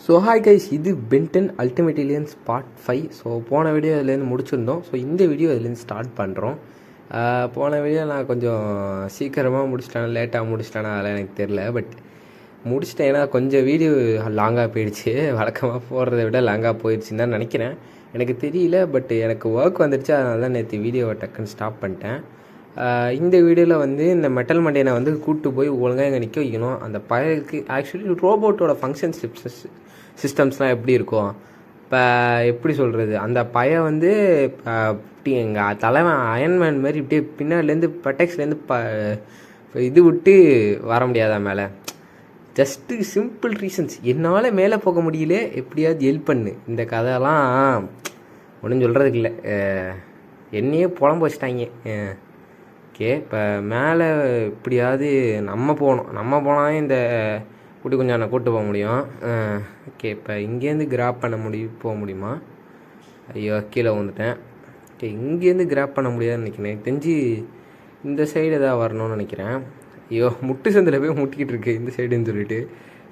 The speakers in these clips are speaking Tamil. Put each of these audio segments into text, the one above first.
ஸோ ஹாய் கைஸ், இது Ben 10 ultimate aliens part 5. So போன வீடியோ இதுலேருந்து முடிச்சிருந்தோம். ஸோ இந்த வீடியோ இதுலேருந்து ஸ்டார்ட் பண்ணுறோம். போன வீடியோ நான் கொஞ்சம் சீக்கிரமாக முடிச்சிட்டேன், லேட்டாக முடிச்சிட்டேன்னா அதெல்லாம் எனக்கு தெரில. பட் முடிச்சிட்டேன், ஏன்னா கொஞ்சம் வீடியோ லாங்காக போயிடுச்சு. வழக்கமாக போடுறத விட லாங்காக போயிடுச்சுன்னு தான் நினைக்கிறேன், எனக்கு தெரியல. பட் எனக்கு ஒர்க் வந்துடுச்சு, அதனால தான் நேற்று வீடியோவை டக்குன்னு ஸ்டாப் பண்ணிட்டேன். இந்த வீடியோவில் வந்து இந்த மெட்டல் மண்டேனை வந்து கூப்பிட்டு போய் ஒழுங்காக இங்கே நிற்க வைக்கணும். அந்த பயலுக்கு ஆக்சுவலி ரோபோட்டோட ஃபங்க்ஷன் சிஸ்டம்ஸ்லாம் எப்படி இருக்கும், இப்போ எப்படி சொல்கிறது, அந்த பையன் வந்து இப்படி எங்கள் தலைவன் அயன்மேன் மாதிரி இப்படியே பின்னாடிலேருந்து ப்ரொடெக்ட்ஸ்லேருந்து இது விட்டு வர முடியாதா மேலே. ஜஸ்ட்டு சிம்பிள் ரீசன்ஸ், என்னால் மேலே போக முடியல, எப்படியாவது ஹெல்ப் பண்ணு. இந்த கதையெல்லாம் ஒன்றும் சொல்கிறதுக்கு இல்லை, என்னையே புலம்பு வச்சிட்டாங்க. ஓகே, இப்போ மேலே எப்படியாவது நம்ம போனால் இந்த கூட்டி கொஞ்சம் நான் கூப்பிட்டு போக முடியும். ஓகே, இப்போ இங்கேருந்து கிராப் பண்ண போக முடியுமா? ஐயோ, கீழே வந்துட்டேன். ஓகே, இங்கேருந்து கிராப் பண்ண முடியாதுன்னு நினைக்கிறேன். எனக்கு தெரிஞ்சு இந்த சைடு எதாவது வரணும்னு நினைக்கிறேன். ஐயோ, முட்டு சந்தில் போய் முட்டிக்கிட்டு இருக்கு இந்த சைடுன்னு சொல்லிட்டு.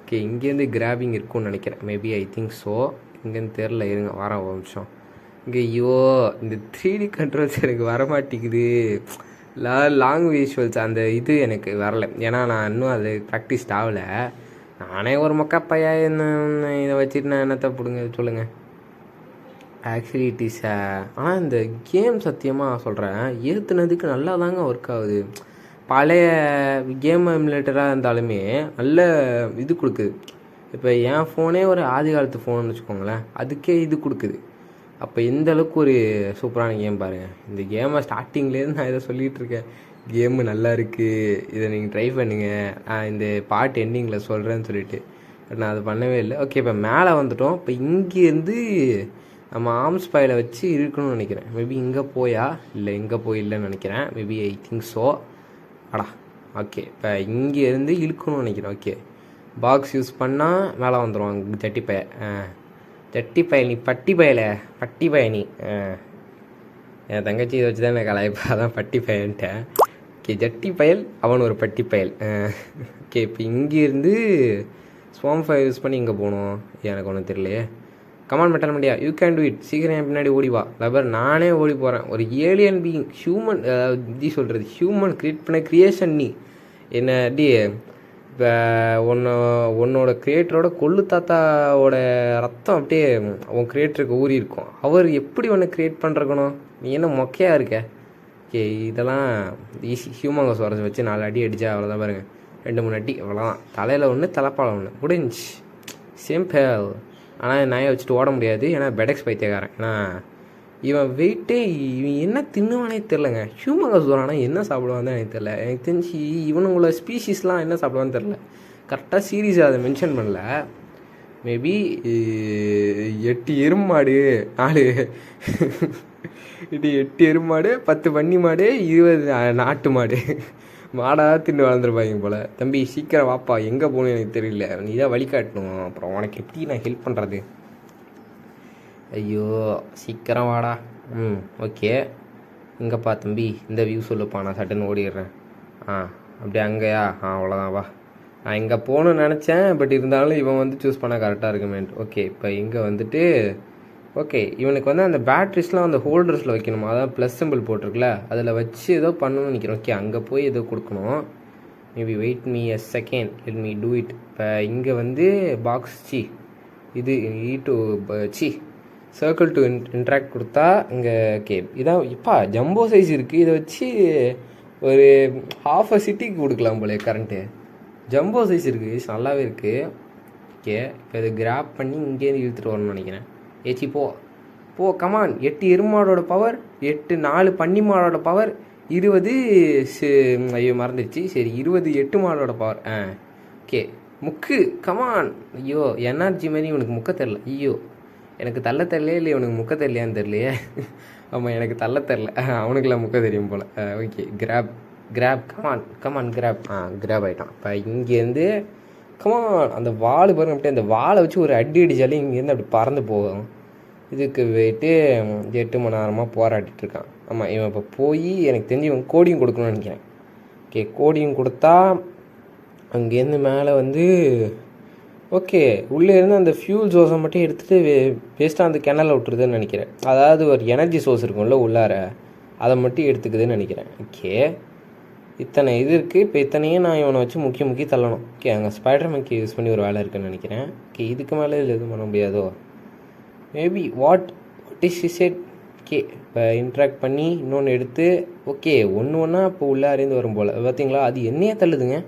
ஓகே, இங்கேருந்து கிராபிங் இருக்கும்னு நினைக்கிறேன். Maybe I think so. இங்கேருந்து தெரில, இருங்க வரேன் ஒரு நிமிஷம். இங்கே ஐயோ, இந்த 3D கண்ட்ரோல்ஸ் எனக்கு வரமாட்டேங்குது. லாங் விஷுவல்ஸ் அந்த இது எனக்கு வரலை, ஏன்னா நான் இன்னும் அது ப்ராக்டிஸ்ட் ஆகலை. நானே ஒரு மொக்கப்பையா என்ன இதை வச்சுட்டு நான் என்னத்தை பிடுங்க சொல்லுங்கள். ஆக்சுவலி இட் இஸ் ஆனால் இந்த கேம் சத்தியமாக சொல்கிறேன், ஏற்றுனதுக்கு நல்லா தாங்க ஒர்க் ஆகுது. பழைய கேம் எமுலேட்டராக இருந்தாலுமே நல்ல இது கொடுக்குது. இப்போ என் ஃபோனே ஒரு ஆதி காலத்து ஃபோனுன்னு வச்சுக்கோங்களேன், அதுக்கே இது கொடுக்குது. அப்போ எந்த அளவுக்கு ஒரு சூப்பரான கேம் பாருங்கள். இந்த கேமை ஸ்டார்டிங்லேருந்து நான் இதை சொல்லிகிட்டு இருக்கேன், கேமு நல்லா இருக்குது, இதை நீங்கள் ட்ரை பண்ணுங்கள், நான் இந்த பாட்டு எண்டிங்கில் சொல்கிறேன்னு சொல்லிட்டு. பட் நான் அதை பண்ணவே இல்லை. ஓகே, இப்போ மேலே வந்துட்டோம். இப்போ இங்கேருந்து நம்ம ஆர்ம்ஸ் பையில வச்சு இருக்கணும்னு நினைக்கிறேன். மேபி இங்கே போயா இல்லை இங்கே இல்லைன்னு நினைக்கிறேன். Maybe I think so. அடா, ஓகே, இப்போ இங்கேருந்து இழுக்கணும்னு நினைக்கிறேன். ஓகே, பாக்ஸ் யூஸ் பண்ணால் மேலே வந்துடும். ஜட்டி பயணி பட்டி பயணி. என் தங்கச்சி இதை வச்சு தான் எனக்கு கலாய்ப்பா, அதான் பட்டி பயன்ட்டேன். ஓகே, ஜட்டி பயல், அவன் ஒரு பட்டி பயல். ஓகே, இப்போ இங்கேருந்து ஸ்வாம் ஃபயர் யூஸ் பண்ணி இங்கே போகணும். எனக்கு ஒன்றும் தெரியலையே. Come on metal Mandya, you can do it, சீக்கிரம் என் பின்னாடி ஓடி வா. லவர், நானே ஓடி போகிறேன். ஒரு ஏலியன் பீயிங், ஹியூமன், எப்படி சொல்கிறது, ஹியூமன் க்ரியேட் பண்ண க்ரியேஷன் நீ என்ன டி. இப்போ உன்னோட கிரியேட்டரோட கொள்ளு தாத்தாவோட ரத்தம் அப்படியே உன் கிரியேட்டருக்கு ஊறி இருக்கும். அவர் எப்படி உன்னை க்ரியேட் பண்ணுறக்கணும், நீ என்ன மொக்கையாக இருக்க. ஓகே, இதெல்லாம் ஈஸி. ஹியூமங்கஸ் வரதை வச்சு 4 அடி அடித்தா அவ்வளோதான் பாருங்கள், 2-3 அடி அவ்வளோதான். தலையில் ஒன்று, தலைப்பால் ஒன்று, முடிஞ்சு சிம்பிள். ஆனால் நாயை வச்சுட்டு ஓட முடியாது, ஏன்னா பெடெக்ஸ் பைத்தியக்காரன். ஏன்னா இவன் வெயிட்டே, இவன் என்ன தின்னுவானே தெரிலங்க. ஹியூமங்கஸ் வரானா என்ன சாப்பிடுவான்னு எனக்கு தெரில. எனக்கு தெரிஞ்சு இவனுங்களோட ஸ்பீஷீஸ்லாம் என்ன சாப்பிடுவான்னு தெரில. கரெக்டாக சீரியஸாக அதை மென்ஷன் பண்ணல. மேபி 8 எருமாடு 4 8 எருமாடு, 10 பன்னி மாடு, 20 நாட்டு மாடு மாடாக தின்னு வளர்ந்துருப்பாங்க போல். தம்பி சீக்கிரம் வாப்பா, எங்கே போகணும்னு எனக்கு தெரியல, நீ தான் வழிகாட்டணும். அப்புறம் உனக்கு எப்படி நான் ஹெல்ப் பண்ணுறது. ஐயோ, சீக்கிரம் வாடா. ஓகே, இங்கேப்பா தம்பி, இந்த வியூ சொல்லுப்பா, நான் சட்டுன்னு ஓடிடுறேன். அப்படியே அங்கேயா? அவ்வளோதான், வா. நான் இங்கே போகணுன்னு நினச்சேன், பட் இருந்தாலும் இவன் வந்து சூஸ் பண்ணால் கரெக்டாக இருக்குமேன்ட்டு. ஓகே, இப்போ இங்கே வந்துட்டு ஓகே, இவனுக்கு வந்து அந்த பேட்ரிஸ்லாம் அந்த ஹோல்டர்ஸில் வைக்கணுமா, அதான் ப்ளஸ் சிம்பிள் போட்டிருக்குல்ல, அதில் வச்சு ஏதோ பண்ணணும்னு நினைக்கிறேன். ஓகே, அங்கே போய் ஏதோ கொடுக்கணும். Maybe wait me a second, let me do it. இப்போ இங்கே வந்து பாக்ஸ் இது சர்க்கிள் டு இன்ட்ராக்ட் கொடுத்தா இங்கே. ஓகே, இதான் இப்போ ஜம்போ சைஸ் இருக்குது, இதை வச்சு ஒரு ½ சிட்டிக்கு கொடுக்கலாம் போல கரண்ட்டு. ஜம்போ சைஸ் இருக்குது, நல்லாவே இருக்குது. ஓகே, இப்போ இதை கிராப் பண்ணி இங்கேருந்து இழுத்துட்டு வரணும்னு நினைக்கிறேன். ஏச்சி போ கமான். 8 எருமாடோட பவர், 4 பன்னி மாடோட பவர், 20 ஐயோ மறந்துடுச்சு. சரி, 20 8 மாடோட பவர். ஓகே, முக்கு கமான். ஐயோ, எனர்ஜி மாதிரி இவனுக்கு முக்க தெரில. ஐயோ, எனக்கு தள்ள தெரிலையே, இல்லை இவனுக்கு முக்க தெரியலையான்னு தெரியலையே. ஆமாம், எனக்கு தள்ள தெரில, அவனுக்குலாம் முக்க தெரியும் போல். Okay, grab come on grab. Grab ஆகிட்டான். இப்போ இங்கேருந்து கமான், அந்த வால் பாருங்க, அப்படியே அந்த வாழை வச்சு ஒரு அடி அடித்தாலே இங்கேருந்து அப்படி பறந்து போகும். இதுக்கு போயிட்டு 8 மணி நேரமாக போராடிட்டு இருக்கான். ஆமாம், இவன் இப்போ போய் எனக்கு தெரிஞ்சு இவன் கோடியும் கொடுக்கணும்னு நினைக்கிறேன். ஓகே, கோடியும் கொடுத்தா அங்கேருந்து மேலே வந்து ஓகே, உள்ளே இருந்து அந்த ஃபியூல் சோர்ஸை மட்டும் எடுத்துகிட்டு வேஸ்ட்டாக அந்த கிணறுல விட்டுருதுன்னு நினைக்கிறேன். அதாவது ஒரு எனர்ஜி சோர்ஸ் இருக்கும்ல உள்ளார, அதை மட்டும் எடுத்துக்குதுன்னு நினைக்கிறேன். ஓகே, இத்தனை இது இருக்குது. இப்போ இத்தனையும் நான் இவனை வச்சு முக்கி தள்ளணும். ஓகே, அங்கே ஸ்பைடர் மங்கி யூஸ் பண்ணி ஒரு வேலை இருக்குதுன்னு நினைக்கிறேன். ஓகே, இதுக்கு மேலே இதில் எதுவும் பண்ண முடியாதோ? Maybe what is it? Okay, இப்போ இன்ட்ராக்ட் பண்ணி இன்னொன்று எடுத்து ஓகே ஒன்று ஒன்றா இப்போ உள்ளே அறிந்து வரும் போல் பார்த்தீங்களா, அது என்னையே தள்ளுதுங்க.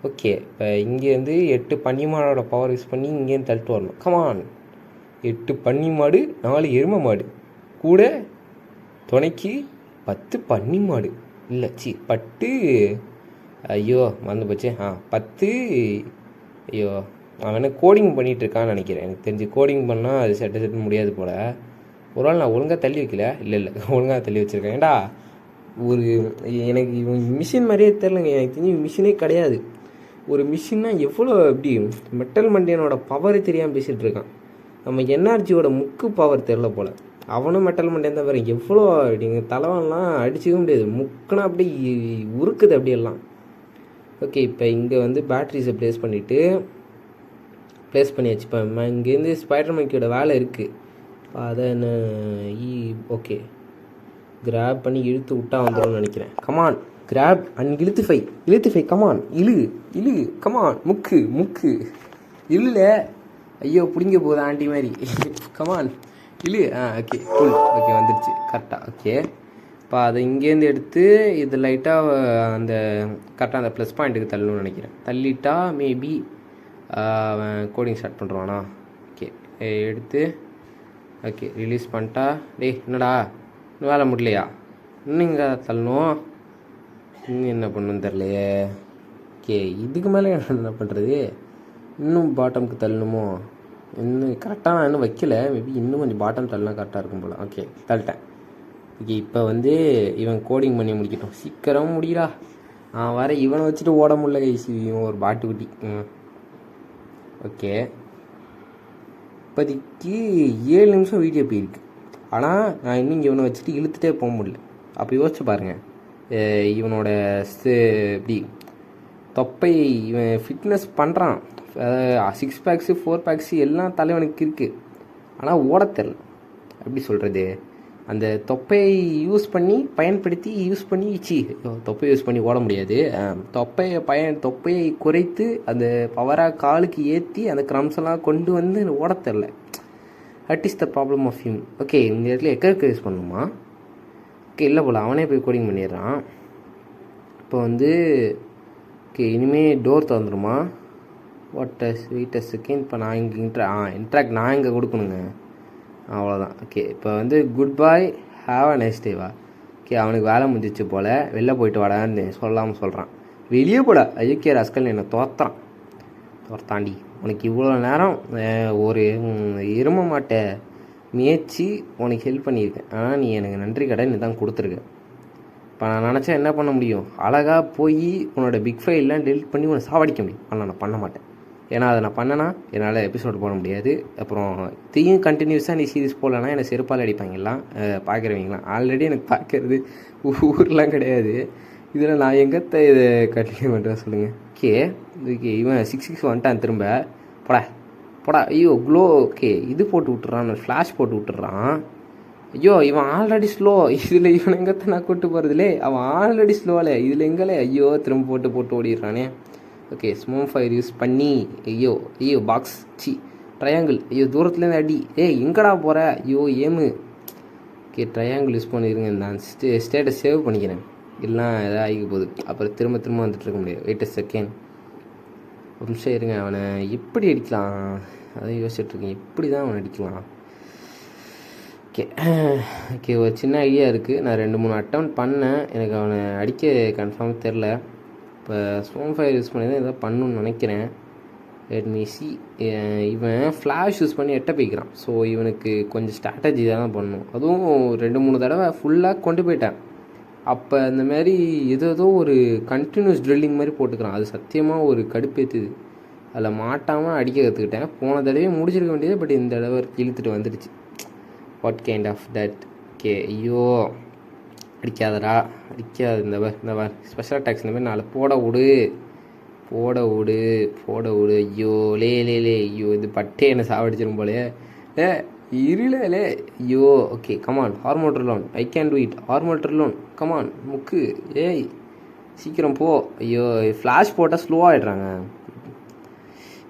ஓகே, இப்போ இங்கேருந்து 8 பன்னிமாடோட பவர் யூஸ் பண்ணி இங்கேருந்து தள்ளிட்டு வரணும். கமான், 8 பன்னி மாடு, 4 எருமை மாடு, கூட துணைக்கு 10 பன்னி மாடு. இல்லை பட்டு, ஐயோ மறந்து போச்சு. 10. ஐயோ, அவனை கோடிங் பண்ணிகிட்டு இருக்கான்னு நினைக்கிறேன். எனக்கு தெரிஞ்சு கோடிங் பண்ணால் அது செட்டு முடியாது போல். ஒரு நாள் நான் ஒழுங்காக தள்ளி வைக்கல. இல்லை ஒழுங்காக தள்ளி வச்சுருக்கேன். ஏண்டா ஒரு எனக்கு இவன் மிஷின் மாதிரியே தெரிலங்க. எனக்கு தெரிஞ்சு மிஷினே கிடையாது. ஒரு மிஷின்னா எவ்வளோ எப்படி மெட்டல் மண்டியனோட பவரை தெரியாமல் பேசிகிட்டு இருக்கான். நம்ம என்ஆர்ஜியோட முக்கு பவர் தெரில போல். அவனும் மெட்டல் மண்டியன் தான். வேறு எவ்வளோ அப்படிங்க தலைவன்லாம் அடிச்சிக்க முடியாது. முக்குனா அப்படி உருக்குது அப்படியெல்லாம். ஓகே, இப்போ இங்கே வந்து பேட்ரிஸை ப்ளேஸ் பண்ணியாச்சு. இப்போ இங்கேருந்து ஸ்பைடர் மங்கியோட வேலை இருக்குது. அதை என்ன ஓகே கிராப் பண்ணி இழுத்து விட்டா வந்துடும்னு நினைக்கிறேன். கமான், கிராப் அண்ட் இழுத்து கமான், இழு கமான், முக்கு இழுல. ஐயோ பிடிங்க போகுது ஆண்டி மாதிரி. கமான் இழு. Okay cool. ஓகே வந்துடுச்சு கரெக்டாக. ஓகே, இப்போ அதை இங்கேருந்து எடுத்து இது லைட்டாக அந்த கரெக்டாக அந்த ப்ளஸ் பாயிண்ட்டுக்கு தள்ளணும்னு நினைக்கிறேன். தள்ளிட்டா மேபி அவன் கோடிங் ஸ்டார்ட் பண்ணுறானா. ஓகே, எடுத்து ஓகே ரிலீஸ் பண்ணிட்டா. டேய் என்னடா இன்னும் வேலை முடியலையா? இன்னும் இங்கே தள்ளணும். இன்னும் என்ன பண்ணணும்னு தெரிலையே. ஓகே, இதுக்கு மேலே என்ன பண்ணுறது? இன்னும் பாட்டமுக்கு தள்ளணுமோ? இன்னும் கரெக்டாக நான் இன்னும் வைக்கல. மேபி இன்னும் கொஞ்சம் பாட்டம் தள்ளலாம் கரெக்டாக இருக்கும் போல். ஓகே தள்ளிட்டேன். ஓகே, இப்போ வந்து இவன் கோடிங் பண்ணி முடிக்கட்டும். சீக்கிரம் முடியலா. வர இவனை வச்சுட்டு ஓட முடியல கைஸ். இவன் ஒரு பாட்டுக்குட்டி. ஓகே, இப்போதைக்கு 7 நிமிஷம் வீடியோ போயிருக்கு. ஆனால் நான் இன்னும் இங்கே இவனை வச்சுட்டு இழுத்துட்டே போக முடியல. அப்போ யோசிச்சு பாருங்கள், இவனோட இப்படி தொப்பை இவன் ஃபிட்னஸ் பண்ணுறான். 6 பேக்ஸு 4 பேக்ஸு எல்லாம் தலைவனுக்கு இருக்குது. ஆனால் ஓட தெரில. எப்படி சொல்கிறது, அந்த தொப்பையை பயன்படுத்தி தொப்பையை யூஸ் பண்ணி ஓட முடியாது. தொப்பையை குறைத்து அந்த பவராக காலுக்கு ஏற்றி அந்த க்ரம்ஸ் எல்லாம் கொண்டு வந்து ஓட தெரில. That is the problem of him. Okay, இந்த இடத்துல எக்கருக்கு யூஸ் பண்ணணுமா? ஓகே, இல்லை போல் அவனே போய் கோடிங் பண்ணிடுறான். இப்போ வந்து ஓகே இனிமேல் டோர் திறந்துருமா? Wait a second. இப்போ நான் இங்கே இன்ட்ராக்ட் நான் இங்கே கொடுக்கணுங்க. அவ்வளோதான். ஓகே, இப்போ வந்து good bye, have a nice டேவா. ஓகே, அவனுக்கு வேலை முடிஞ்சிச்சு போல். வெளில போயிட்டு வாடான்னு சொல்லாமல் சொல்கிறான். வெளியே போட ஐயோக்கிய ரஸ்கல் என்னை தோர்த்தாண்டி. உனக்கு இவ்வளோ நேரம் ஒரு எருமை மாட்டை மேய்ச்சி உனக்கு ஹெல்ப் பண்ணியிருக்கேன். ஆனால் நீ எனக்கு நன்றி கடன் தான் கொடுத்துருக்க. இப்போ நான் நினச்சா என்ன பண்ண முடியும்? அழகாக போய் உன்னோட பிக் ஃபைல்லாம் டெலிட் பண்ணி உன்னை சாவடிக்க முடியும். ஆனால் நான் பண்ண மாட்டேன். ஏன்னா அதை நான் பண்ணேன்னா என்னால் எபிசோட் போட முடியாது. அப்புறம் இதையும் கண்டினியூஸாக நீ சீரிஸ் போடலன்னா என்னை செருப்பால் அடிப்பாங்கலாம் பார்க்குறவங்களாம். ஆல்ரெடி எனக்கு பார்க்கறது ஊர்லாம் கிடையாது. இதில் நான் எங்கத்த இதை கண்டினியூ பண்ணுறேன் சொல்லுங்கள். ஓகே, இவன் 6 வந்துட்டான் திரும்ப. போடா. ஐயோ க்ளோ. ஓகே, இது போட்டு விட்டுறான், ஃப்ளாஷ் போட்டு விட்டுறான். ஐயோ இவன் ஆல்ரெடி ஸ்லோ. இதில் இவன் எங்கத்த நான் கூப்பிட்டு போகிறதுலே அவன் ஆல்ரெடி ஸ்லோவில். இதில் எங்களே ஐயோ திரும்ப போட்டு ஓடிடுறானே. ஓகே, ஸ்மோக் ஃபயர் யூஸ் பண்ணி ஐயோ பாக்ஸ் ட்ரையாங்கிள். ஐயோ தூரத்துலேருந்து அடி. எங்கடா போகிற? ஐயோ ஏமு. ஓகே, ட்ரையாங்கிள் யூஸ் பண்ணிடுங்க. நான் ஸ்டேட்டை சேவ் பண்ணிக்கிறேன். இல்லைனா எதாவது ஆகிக்க போகுது. அப்புறம் திரும்ப வந்துட்டு இருக்க முடியாது. வெயிட் அ செகண்ட், ஒரு நிமிஷம் இருங்க. அவனை எப்படி அடிக்கலாம் அதை யோசிச்சுட்ருக்கேன். எப்படி தான் அவனை அடிக்கலாம்? ஓகே ஒரு சின்ன ஐடியா இருக்குது. நான் 2-3 அட்டம் பண்ணேன். எனக்கு அவனை அடிக்க கன்ஃபார்ம் தெரில. இப்போ ஸ்மோக் ஃபயர் யூஸ் பண்ணி தான் எதாவது பண்ணணுன்னு நினைக்கிறேன். சி இவன் ஃப்ளாஷ் யூஸ் பண்ணி எட்ட போய்க்கிறான். ஸோ இவனுக்கு கொஞ்சம் ஸ்ட்ராட்டஜி தான் பண்ணணும். அதுவும் 2-3 தடவை ஃபுல்லாக கொண்டு போயிட்டேன். அப்போ இந்த மாதிரி ஏதோ ஒரு கண்டினியூஸ் ட்ரில்லிங் மாதிரி போட்டுக்கிறான். அது சத்தியமாக ஒரு கடுப்பேற்றுது. அதில் மாட்டாமல் அடிக்க கற்றுக்கிட்டேன். போன தடவையே முடிச்சிருக்க வேண்டியது. பட் இந்த தடவை இழுத்துட்டு வந்துடுச்சு. What kind of that? Okay, ஐயோ அடிக்காதடா, அடிக்காது. இந்த ஸ்பெஷல் அட்டாக்ஸ் இந்த மாதிரி 4 விடு போட விடு. ஐயோ லே லே லே ஐயோ இது பட்டே என்னை சாவடிச்சிடும் போலே. இருளே ஐயோ. ஓகே கமான் ஹார்மோட்டர் லோன் ஐ கேன் டூ இட். ஹார்மோட்டர் லோன் கமான் முக்கு. ஏய் சீக்கிரம் போ. ஐயோ ஃப்ளாஷ் போட்டால் ஸ்லோவாகிடுறாங்க.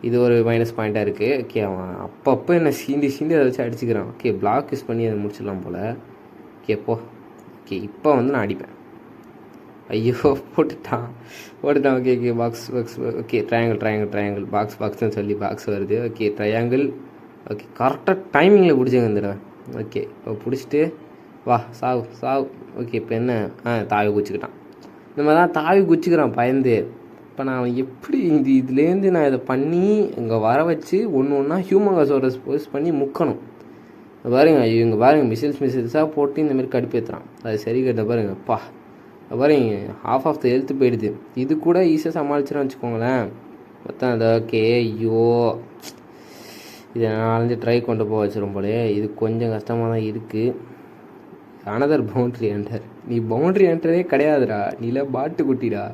இது ஒரு மைனஸ் பாயிண்ட்டாக இருக்குது. ஓகே அவன் அப்பப்போ என்ன சீண்டி அதை வச்சு அடிச்சுக்கிறான். ஓகே பிளாக் யூஸ் பண்ணி அதை முடிச்சிடலாம் போல். ஓகே போ. ஓகே இப்போ வந்து நான் அடிப்பேன். ஐயோ போட்டுட்டான். ஓகே பாக்ஸ் ஓகே ட்ரையாங்கிள் பாக்ஸ்ன்னு சொல்லி பாக்ஸ் வருது. Okay triangle. ஓகே கரெக்டாக டைமிங்கில் பிடிச்சங்க இந்த தடவை. ஓகே இப்போ பிடிச்சிட்டு வா சாவு. ஓகே இப்போ என்ன தாவி குச்சிக்கிட்டான். இந்த மாதிரி தான் தாவி குச்சிக்கிறான் பயந்து. இப்போ நான் எப்படி இதுலேருந்து நான் இதை பண்ணி இங்கே வர வச்சு ஒன்றா ஹியூமங்கஸோட போஸ் பண்ணி முக்கணும். பாருங்க இவங்க பாருங்க மிசில்ஸாக போட்டு இந்தமாரி கடுப்பேற்றுறான். அது சரி கேட்ட பாருங்க அப்பா பாருங்க ஹாஃப் ஆஃப் த ஹெல்த் போயிடுது. இது கூட ஈஸியாக சமாளிச்சிடன்னு வச்சுக்கோங்களேன். மொத்தம் அதை ஓகே ஐயோ இதை நாலஞ்சு ட்ரை கொண்டு போக வச்சிரும் போலே. இது கொஞ்சம் கஷ்டமாக தான் இருக்குது. Another boundary enter. நீ பவுண்ட்ரி என்டரே கிடையாதுடா, நீல பாட்டு குட்டிடா.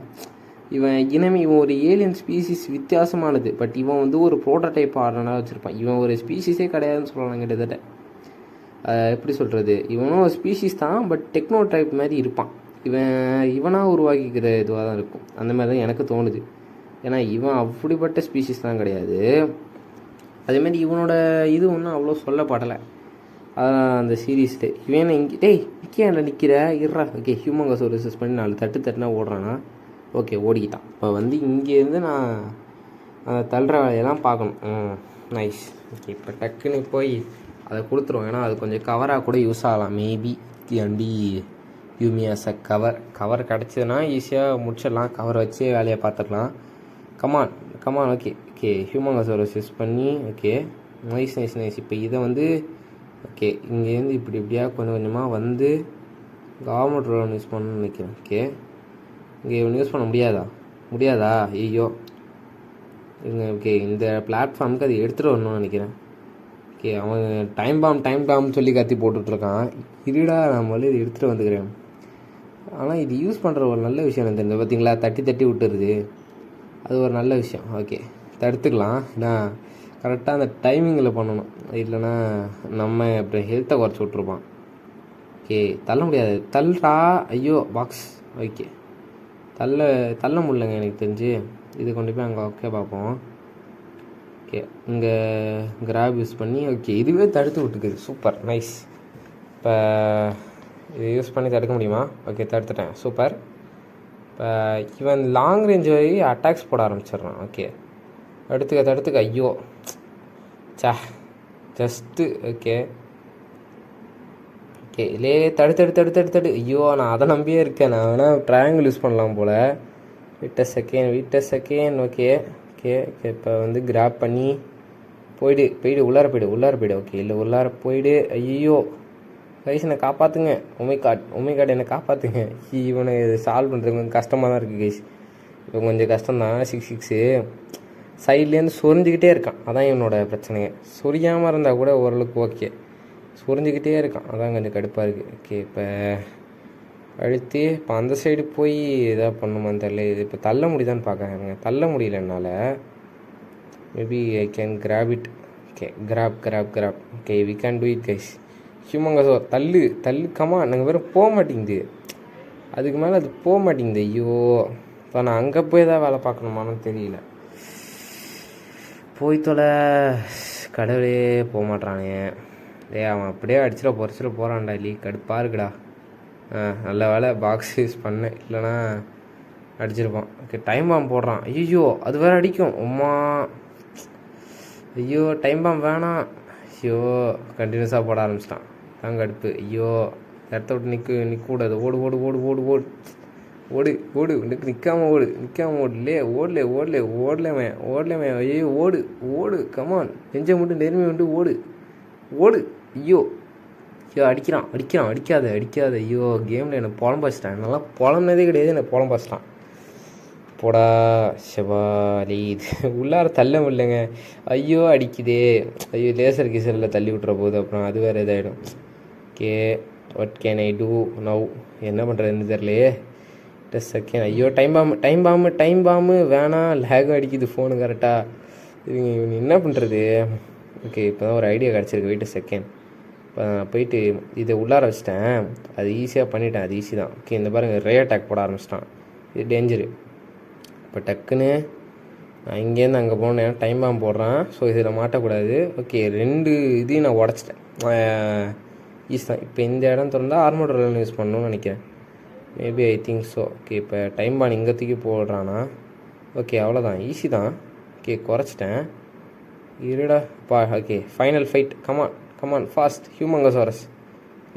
இவன் ஒரு ஏலியன் ஸ்பீசிஸ் வித்தியாசமானது. பட் இவன் வந்து ஒரு ப்ரோட்டோடைப் ஆடுறனா வச்சுருப்பான். இவன் ஒரு ஸ்பீசிஸே கிடையாதுன்னு சொல்லலாம் கிட்டத்தட்ட. எப்படி சொல்கிறது, இவனும் ஒரு ஸ்பீசிஸ் தான் பட் டெக்னோ டைப் மாதிரி இருப்பான். இவனாக உருவாக்கிக்கிற இதுவாக தான் இருக்கும். அந்த மாதிரி தான் எனக்கு தோணுது. ஏன்னா இவன் அப்படிப்பட்ட ஸ்பீசிஸ் தான் கிடையாது. அதேமாதிரி இவனோட இது ஒன்றும் அவ்வளோ சொல்லப்படலை அந்த சீரீஸ்ட்டு. இவன் இங்கே டேய் நிற்க நிற்கிற இருறா. ஓகே ஹியூமங்கஸ் ஒரு ரிசர்ச் பண்ணி 4 தட்டுனா ஓடுறானா. ஓகே ஓடிக்கிட்டான். இப்போ வந்து இங்கேருந்து நான் அந்த தள்ளுற வேலையெல்லாம் பார்க்கணும். நைஸ். ஓகே இப்போ டக்குன்னு போய் அதை கொடுத்துருவோம். ஏன்னா அது கொஞ்சம் கவராக கூட யூஸ் ஆகலாம். மேபி அண்டி யூமியாஸ் கவர் கிடச்சிதுன்னா ஈஸியாக முடிச்சிடலாம். கவர் வச்சு வேலையை பார்த்துக்கலாம். கமான் ஓகே ஹியூமங்கஸோரஸ் யூஸ் பண்ணி ஓகே நைஸ். இப்போ இதை வந்து ஓகே இங்கேருந்து இப்படியா கொஞ்சமாக வந்து கவர்மெண்ட் ரோன் யூஸ் பண்ணணும்னு நினைக்கிறேன். ஓகே இங்கே இவன் யூஸ் பண்ண முடியாதா ஐயோ இவங்க. ஓகே இந்த பிளாட்ஃபார்முக்கு அதை எடுத்துகிட்டு வரணும்னு நினைக்கிறேன். ஓகே அவன் டைம் பாம் சொல்லி கத்தி போட்டுட்ருக்கான். இருடா நான் முதல்ல இது எடுத்துகிட்டு வந்துக்கிறேன். ஆனால் இது யூஸ் பண்ணுற ஒரு நல்ல விஷயம் எனக்கு தெரிஞ்சது. பார்த்தீங்களா தட்டி விட்டுருது. அது ஒரு நல்ல விஷயம். ஓகே தடுத்துக்கலாம். ஏன்னா கரெக்டாக அந்த டைமிங்கில் பண்ணணும். இல்லைன்னா நம்ம இப்போ ஹெல்த்தை குறைச்சி விட்ருப்பான். ஓகே தள்ள முடியாது. தள்ளுறா ஐயோ பாக்ஸ். ஓகே தள்ள முடியலங்க எனக்கு தெரிஞ்சு. இது கொண்டு போய் அங்கே ஓகே பார்ப்போம். ஓகே இங்கே கிராப் யூஸ் பண்ணி ஓகே இதுவே தடுத்து விட்டுக்குது. Super nice. இப்போ இது யூஸ் பண்ணி தடுக்க முடியுமா? ஓகே தடுத்துட்டேன். சூப்பர். இப்போ இவன் லாங் ரேஞ்ச் வரை அட்டாக்ஸ் போட ஆரம்பிச்சிடுறான். ஓகே தடுத்துக்க ஐயோ ஜஸ்ட்டு ஓகே இல்லே தடு. ஐயோ நான் அதை நம்பியே இருக்கேன். நான் வேணால் ட்ரையாங்கிள் யூஸ் பண்ணலாம் போல். விட்ட செகண்ட் ஓகே இப்போ வந்து கிராப் பண்ணி போயிடு உள்ளார போயிடு. ஓகே இல்லை உள்ளார போயிடு. ஐயோ கைஸ் என்னை காப்பாற்றுங்க. ஒமைகாட் என்னை காப்பாற்றுங்க. இவனை சால்வ் பண்ணுறது கொஞ்சம் கஷ்டமாக தான் இருக்குது கைஸ். இப்போ கொஞ்சம் கஷ்டம்தான். 6 சைட்லேருந்து சொரிஞ்சிக்கிட்டே இருக்கான். அதான் இவனோட பிரச்சனையே. சொரியாமல் இருந்தால் கூட ஓரளவுக்கு ஓகே. சொரிஞ்சிக்கிட்டே இருக்கான். அதான் கொஞ்சம் கடுப்பாக இருக்குது. ஓகே இப்போ அழுத்தி இப்போ அந்த சைடு போய் எதாவது பண்ணுமான்னு தெரியல. இது இப்போ தள்ள முடியுதான்னு பார்க்குறாங்க. தள்ள முடியல என்னால். Maybe I can grab it. Okay grab. Okay we can do it guys. ஹியூமங்கஸோ தள்ளு கமா. நாங்கள் வேறு போக மாட்டேங்குது. அதுக்கு மேலே அது போக மாட்டேங்குது. ஐயோ இப்போ நான் அங்கே போய் தான் வேலை பார்க்கணுமான்னு தெரியல. போய் தொலை கடவுளே போக மாட்டானே. அவன் அப்படியே பொறிச்சிட போகிறான்டா. இல்லை கடுப்பாக இருக்குடா. நல்ல வேலை பாக்ஸ் யூஸ் பண்ணேன். இல்லைனா அடிச்சிருப்பான். ஓகே டைம் பாம் போடுறான். ஐயோ அது வேறு அடிக்கும். அம்மா ஐயோ டைம் பாம் வேணாம். ஐயோ கண்டினியூஸாக போட ஆரம்பிச்சிட்டான். தாங்க அடுப்பு. ஐயோ இடத்த விட்டு நிற்கக்கூடாது. ஓடு நிற்காம ஓடலே ஓடலேமே. ஐயோ ஓடு கமான். நெஞ்சை மட்டும் நெருமி வந்து ஓடு. ஐயோ அடிக்காத. ஐயோ கேமில் என்னை புலம்பாச்சிட்டான். என்னெல்லாம் புலம்புனதே கிடையாது. என்னை புலம்பாச்சிட்டான். போடா செவாலி. இது உள்ளார தள்ள முடியலங்க. ஐயோ அடிக்குதே. ஐயோ லேசர் கீசரில் தள்ளி விட்டுற போகுது. அப்புறம் அது வேறு இதாகிடும். Okay what can I do now? என்ன பண்ணுறதுன்னு தெரியலையே. செகண்ட். ஐயோ டைம் பாம்பு வேணாம், லேகும் அடிக்குது ஃபோனு கரெக்டாக. இவங்க என்ன பண்ணுறது? ஓகே, இப்போ தான் ஒரு ஐடியா கிடச்சிருக்கு. Wait second. இப்போ நான் போயிட்டு இதை உள்ளார வச்சிட்டேன். அது ஈஸியாக பண்ணிட்டேன், அது ஈஸி தான். ஓகே, இந்த பாருங்கள் ரே அட்டாக் போட ஆரம்பிச்சிட்டான். இது டேஞ்சரு. இப்போ டக்குன்னு நான் இங்கேருந்து அங்கே போனேன், டைம் பாம்பு போடுறான். ஸோ இதில் மாட்டக்கூடாது. ஓகே, 2 இதையும் நான் உடச்சிட்டேன். ஈஸி தான். இப்போ இந்த இடம் திறந்தால் ஆர்மோட் ரோல் யூஸ் பண்ணணும்னு நினைக்கிறேன். Maybe I think so. Okay, இப்போ டைம் பான் இங்கே தூக்கி போடுறானா? ஓகே, அவ்வளோதான், ஈஸி தான். ஓகே, குறைச்சிட்டேன். இருடா பா. Okay, final fight. Come on fast ஹியூமங்கோசாரஸ்.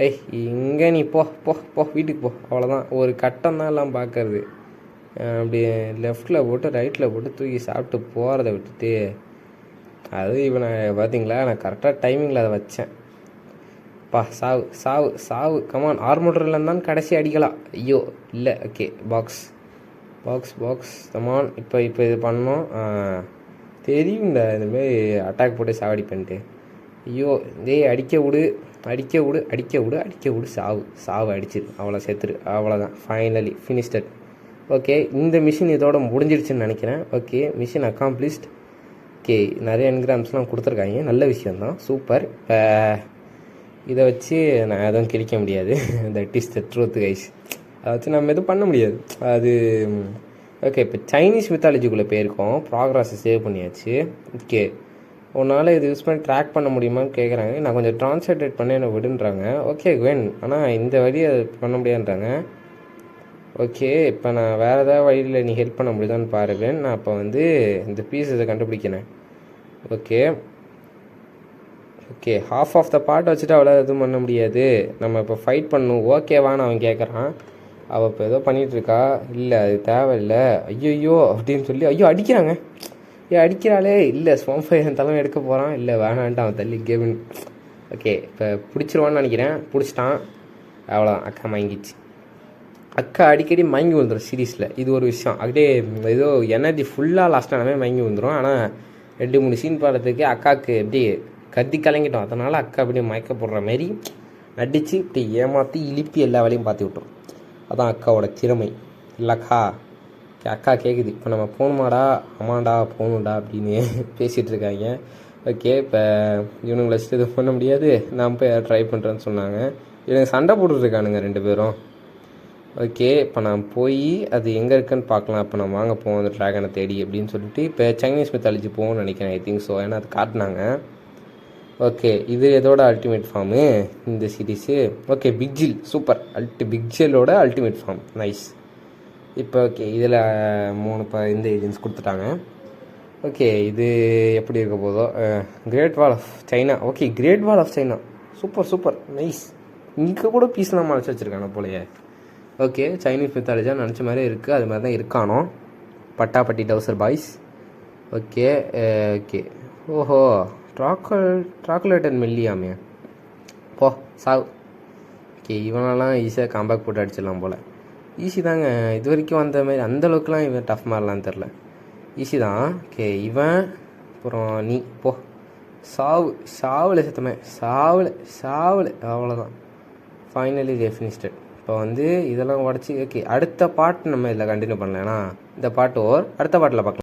ஏய், இங்கே நீ போ போ போ வீட்டுக்கு போ. அவ்வளோதான், ஒரு கட்டம் தான் எல்லாம் பார்க்கறது. அப்படி லெஃப்டில் போட்டு ரைட்டில் போட்டு தூக்கி சாப்பிட்டு போகிறத விட்டுட்டு, அது இவனை பார்த்தீங்களா, நான் கரெக்டாக டைமிங்கில் அதை வச்சேன். பா, சாவு சாவு சாவு. கமான், ஆர்மோட்டரில் இருந்தாலும் கடைசி அடிக்கலாம். ஐயோ இல்லை. Okay, box box box come on. இப்போ இது பண்ணோம். தெரியும் இந்தமாரி அட்டாக் போட்டு சாவடிப்பேன்ட்டு. ஐயோ, அடிக்க விடு. சாவு அடிச்சிரு. அவ்வளோ செத்துரு. அவ்வளோதான், ஃபைனலி ஃபினிஷ்டட். ஓகே, இந்த மிஷின் இதோட முடிஞ்சிருச்சுன்னு நினைக்கிறேன். Okay, machine accomplished. ஓகே, நிறைய என்கிராம்ஸ்லாம் கொடுத்துருக்காங்க, நல்ல விஷயந்தான், சூப்பர். இப்போ இதை வச்சு நான் எதுவும் கிழிக்க முடியாது. That is the truth guys. அதை வச்சு நம்ம எதுவும் பண்ண முடியாது. அது ஓகே. இப்போ சைனீஸ் மித்தாலஜிக்குள்ளே போயிருக்கோம். ப்ராக்ரஸை சேவ் பண்ணியாச்சு. ஓகே, உன்னால் இது யூஸ் பண்ணி ட்ராக் பண்ண முடியுமான்னு கேட்குறாங்க. நான் கொஞ்சம் ட்ரான்ஸ்லேட் பண்ணி என்னை விடுன்றாங்க. ஓகே குவென், ஆனால் இந்த வழியை பண்ண முடியாதுன்றாங்க. ஓகே, இப்போ நான் வேறு ஏதாவது வழியில் நீ ஹெல்ப் பண்ண முடியுதான்னு பாருவேன். நான் இப்போ வந்து இந்த பீஸை கண்டுபிடிக்கிறேன். Okay okay, half of the part வச்சுட்டு அவ்வளோ எதுவும் பண்ண முடியாது. நம்ம இப்போ ஃபைட் பண்ணணும். ஓகேவான்னு அவன் கேட்குறான். அவள் இப்போ ஏதோ பண்ணிகிட்ருக்கா. இல்லை, அது தேவையில்லை. ஐயோ அப்படின்னு சொல்லி அடிக்கிறாங்க. அடிக்கிறாளே. இல்லை, ஸ்வாம்ஃபை என் தலைமை எடுக்க போகிறான். இல்லை, வேணான்ட்டு அவன் தள்ளி கேமின். ஓகே, இப்போ பிடிச்சிருவான்னு நினைக்கிறேன். பிடிச்சிட்டான். அவ்வளோதான், அக்கா மயங்கிச்சு. அக்கா அடிக்கடி மயங்கி வந்துடும் சீரீஸில். இது ஒரு விஷயம். அப்படியே ஏதோ எனர்ஜி ஃபுல்லாக லாஸ்ட்டானவே மயங்கி வந்துடும். ஆனால் 2-3 சீன் பாடுறதுக்கு அக்காவுக்கு எப்படி கத்தி கலங்கிட்டோம். அதனால் அக்கா அப்படியே மயக்க போடுற மாரி நடித்து இப்படி ஏமாற்றி இழுப்பி எல்லா வேலையும் பார்த்து விட்டோம். அதான் அக்காவோட திறமை இல்லைக்கா. அக்கா கேட்குது, இப்போ நம்ம போகணுமாடா? அம்மாண்டா போகணுண்டா அப்படின்னு பேசிகிட்டு இருக்காங்க. ஓகே, இப்போ இவனுங்களை வச்சுட்டு எதுவும் பண்ண முடியாது. நான் போய் ட்ரை பண்ணுறேன்னு சொன்னாங்க. இவனுங்க சண்டை போட்டுட்ருக்கானுங்க 2 பேரும். ஓகே, இப்போ நான் போய் அது எங்கே இருக்குன்னு பார்க்கலாம். இப்போ நான் வாங்க போவோம் அந்த ட்ராகனை தேடி அப்படின்னு சொல்லிட்டு இப்போ சைனீஸ் மித்தாலஜி போகணும்னு நினைக்கிறேன். I think so. ஏன்னா அது காட்டினாங்க. ஓகே, இது எதோட அல்டிமேட் ஃபார்மு இந்த சீரீஸு? ஓகே, பிக்ஜில். சூப்பர். பிக்ஜிலோட அல்டிமேட் ஃபார்ம். நைஸ். இப்போ ஓகே, இதில் 3 இந்த ஏஜென்ட்ஸ் கொடுத்துட்டாங்க. ஓகே, இது எப்படி இருக்க போதோ. Great wall of China. Okay, great wall of China. Super nice. இங்கே கூட பீஸ்லாம் மறைச்சி வச்சுருக்காங்க போலையே. ஓகே, சைனீஸ் மித்தாலஜியாக நினச்ச மாதிரி இருக்குது. அது மாதிரி தான் இருக்கானோ. பட்டாப்பட்டி டவுசர் பாய்ஸ். ஓகே ஓஹோ, ட்ராக்குலேட்டன் மில்லியாமே. போ சாவு. ஓகே, இவனெல்லாம் ஈஸியாக காம்பேக் போட்டு அடிச்சிடலாம் போல். ஈஸி தாங்க. இது வரைக்கும் வந்த மாதிரி அந்தளவுக்குலாம் இவன் டஃப் மாதிரிலாம் தெரில. ஈஸி தான். ஓகே, இவன் அப்புறம் நீ போ. சாவில் செத்தமே. சாவில் அவ்வளோதான். ஃபைனலி டெஃபினிஸ்டட். இப்போ வந்து இதெல்லாம் உடச்சி. ஓகே, அடுத்த பாட்டு நம்ம இதில் கண்டினியூ பண்ணலாம். ஏன்னா இந்த பாட்டு அடுத்த பாட்டில் பார்க்கலாம்.